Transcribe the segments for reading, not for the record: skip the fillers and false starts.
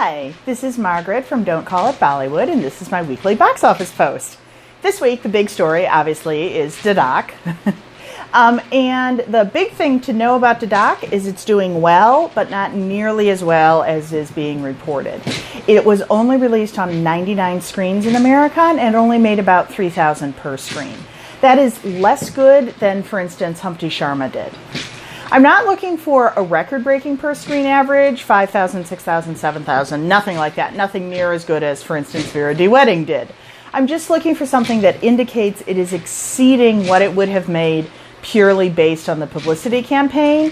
Hi, this is Margaret from Don't Call It Bollywood, and this is my weekly box office post. This week, the big story, obviously, is Dhadak. And the big thing to know about Dhadak is it's doing well, but not nearly as well as is being reported. It was only released on 99 screens in America, and it only made about $3,000 per screen. That is less good than, for instance, Humpty Sharma did. I'm not looking for a record-breaking per-screen average, 5,000, 6,000, 7,000, nothing like that. Nothing near as good as, for instance, Vera D. Wedding did. I'm just looking for something that indicates it is exceeding what it would have made purely based on the publicity campaign,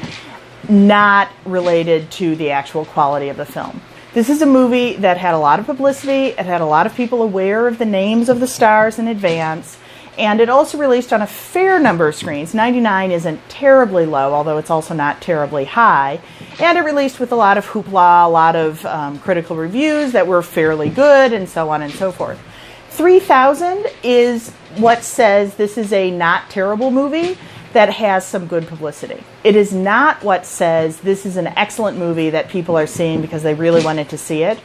not related to the actual quality of the film. This is a movie that had a lot of publicity, it had a lot of people aware of the names of the stars in advance, and it also released on a fair number of screens. 99 isn't terribly low, although it's also not terribly high. And it released with a lot of hoopla, a lot of critical reviews that were fairly good, and so on and so forth. 3,000 is what says this is a not terrible movie that has some good publicity. It is not what says this is an excellent movie that people are seeing because they really wanted to see it,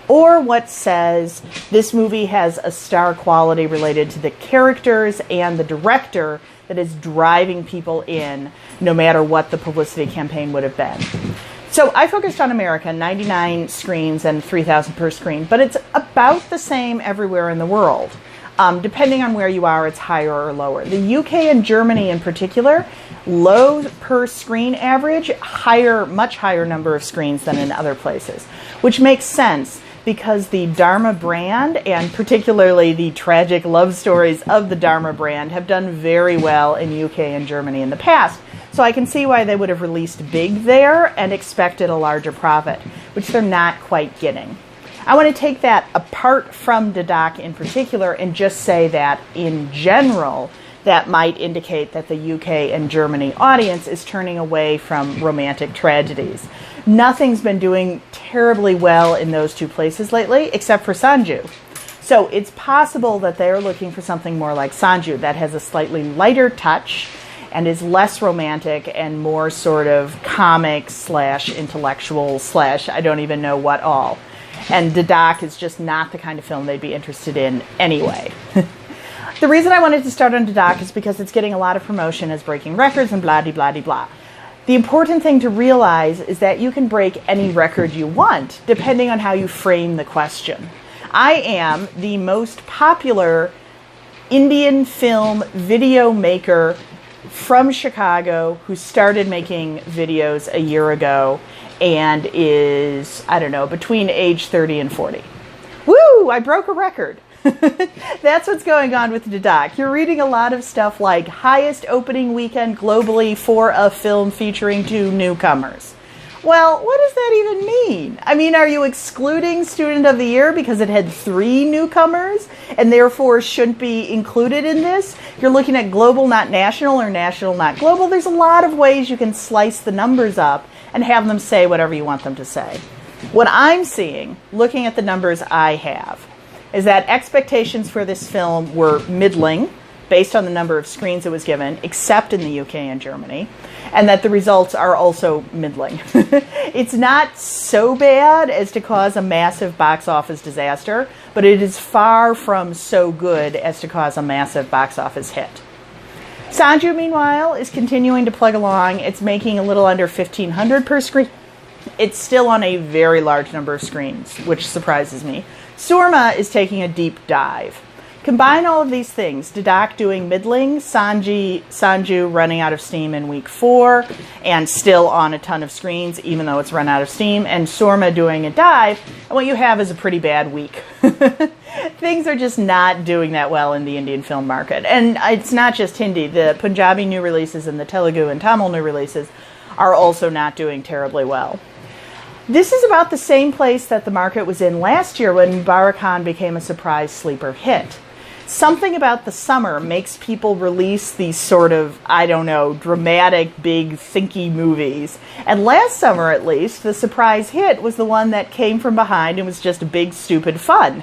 or what says this movie has a star quality related to the characters and the director that is driving people in no matter what the publicity campaign would have been. So I focused on America, 99 screens and 3,000 per screen, but it's about the same everywhere in the world. Depending on where you are, it's higher or lower. The UK and Germany in particular, low per screen average, much higher number of screens than in other places, which makes sense because the Dharma brand, and particularly the tragic love stories of the Dharma brand, have done very well in UK and Germany in the past. So I can see why they would have released big there and expected a larger profit, which they're not quite getting. I want to take that apart from Dhadak in particular and just say that in general, that might indicate that the UK and Germany audience is turning away from romantic tragedies. Nothing's been doing terribly well in those two places lately, except for Sanju. So it's possible that they're looking for something more like Sanju that has a slightly lighter touch and is less romantic and more sort of comic slash intellectual slash I don't even know what all. And Dhadak is just not the kind of film they'd be interested in anyway. The reason I wanted to start on Dhadak is because it's getting a lot of promotion as breaking records and blah-de-blah-de-blah. The important thing to realize is that you can break any record you want, depending on how you frame the question. I am the most popular Indian film video maker from Chicago who started making videos a year ago and is, I don't know, between age 30 and 40. Woo! I broke a record. That's what's going on with Dhadak. You're reading a lot of stuff like highest opening weekend globally for a film featuring 2 newcomers. Well, what does that even mean? I mean, are you excluding Student of the Year because it had 3 newcomers and therefore shouldn't be included in this? You're looking at global, not national, or national, not global. There's a lot of ways you can slice the numbers up and have them say whatever you want them to say. What I'm seeing, looking at the numbers I have, is that expectations for this film were middling based on the number of screens it was given, except in the UK and Germany, and that the results are also middling. It's not so bad as to cause a massive box office disaster, but it is far from so good as to cause a massive box office hit. Sanju, meanwhile, is continuing to plug along. It's making a little under $1,500 per screen. It's still on a very large number of screens, which surprises me. Surma is taking a deep dive. Combine all of these things, Dhadak doing middling, Sanju running out of steam in week 4 and still on a ton of screens even though it's run out of steam, and Surma doing a dive, and what you have is a pretty bad week. Things are just not doing that well in the Indian film market. And it's not just Hindi. The Punjabi new releases and the Telugu and Tamil new releases are also not doing terribly well. This is about the same place that the market was in last year when Mubarak Khan became a surprise sleeper hit. Something about the summer makes people release these sort of, I don't know, dramatic, big, thinky movies. And last summer, at least, the surprise hit was the one that came from behind and was just big, stupid fun.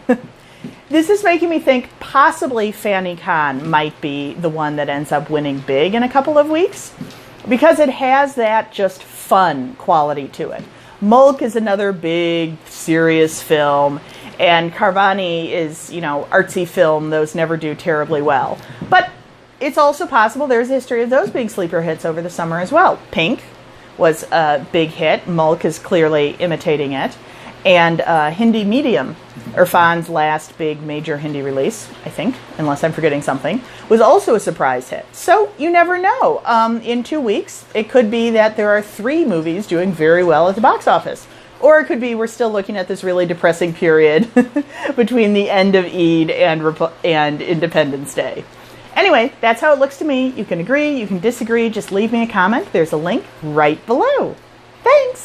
This is making me think possibly Fani Khan might be the one that ends up winning big in a couple of weeks, because it has that just fun quality to it. Mulk is another big, serious film. And Carvani is, artsy film. Those never do terribly well. But it's also possible there's a history of those big sleeper hits over the summer as well. Pink was a big hit. Mulk is clearly imitating it. And Hindi Medium, Irfan's last big major Hindi release, I think, unless I'm forgetting something, was also a surprise hit. So you never know. In 2 weeks, it could be that there are 3 movies doing very well at the box office. Or it could be we're still looking at this really depressing period between the end of Eid and Independence Day. Anyway, that's how it looks to me. You can agree, you can disagree, just leave me a comment. There's a link right below. Thanks!